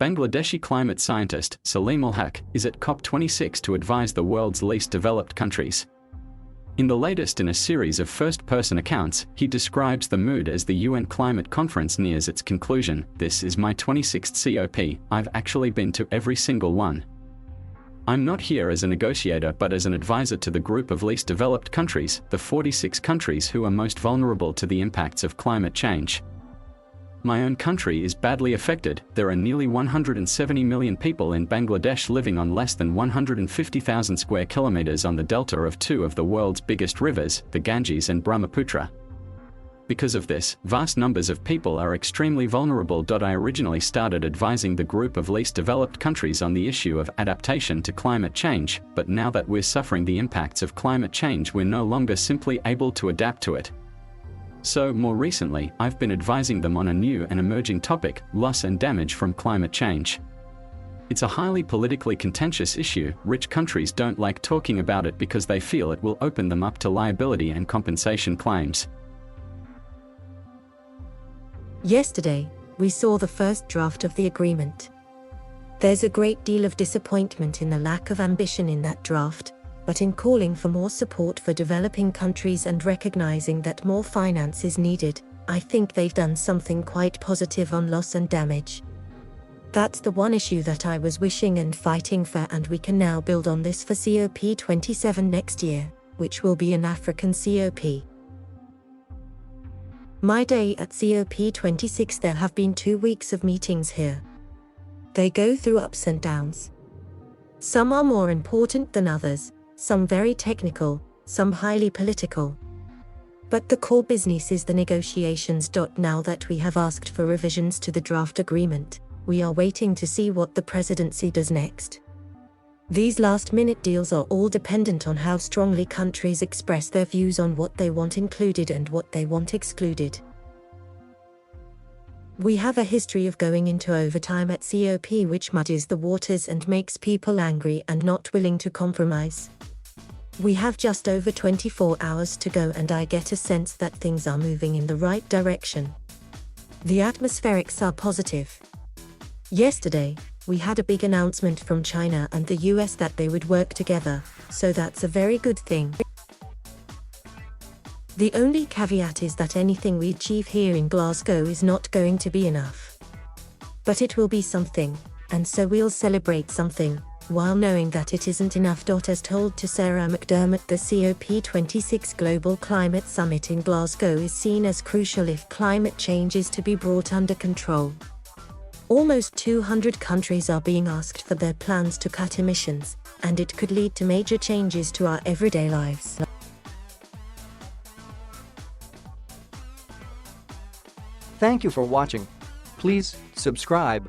Bangladeshi climate scientist Saleemul Huq is at COP26 to advise the world's least developed countries. In the latest in a series of first-person accounts, he describes the mood as the UN climate conference nears its conclusion. This is my 26th COP, I've actually been to every single one. I'm not here as a negotiator but as an advisor to the group of least developed countries, the 46 countries who are most vulnerable to the impacts of climate change. My own country is badly affected. There are nearly 170 million people in Bangladesh living on less than 150,000 square kilometers on the delta of two of the world's biggest rivers, the Ganges and Brahmaputra. Because of this, vast numbers of people are extremely vulnerable. I originally started advising the group of least developed countries on the issue of adaptation to climate change, but now that we're suffering the impacts of climate change, we're no longer simply able to adapt to it. So, more recently, I've been advising them on a new and emerging topic, loss and damage from climate change. It's a highly politically contentious issue. Rich countries don't like talking about it because they feel it will open them up to liability and compensation claims. Yesterday, we saw the first draft of the agreement. There's a great deal of disappointment in the lack of ambition in that draft, but in calling for more support for developing countries and recognizing that more finance is needed, I think they've done something quite positive on loss and damage. That's the one issue that I was wishing and fighting for, and we can now build on this for COP27 next year, which will be an African COP. My day at COP26, there have been 2 weeks of meetings here. They go through ups and downs. Some are more important than others, some very technical, some highly political. But the core business is the negotiations. Now that we have asked for revisions to the draft agreement, we are waiting to see what the presidency does next. These last-minute deals are all dependent on how strongly countries express their views on what they want included and what they want excluded. We have a history of going into overtime at COP, which muddies the waters and makes people angry and not willing to compromise. We have just over 24 hours to go, and I get a sense that things are moving in the right direction. The atmospherics are positive. Yesterday, we had a big announcement from China and the US that they would work together, so that's a very good thing. The only caveat is that anything we achieve here in Glasgow is not going to be enough. But it will be something, and so we'll celebrate something, while knowing that it isn't enough. As told to Sarah McDermott, the COP26 Global Climate Summit in Glasgow is seen as crucial if climate change is to be brought under control. Almost 200 countries are being asked for their plans to cut emissions, and it could lead to major changes to our everyday lives. Thank you for watching. Please subscribe.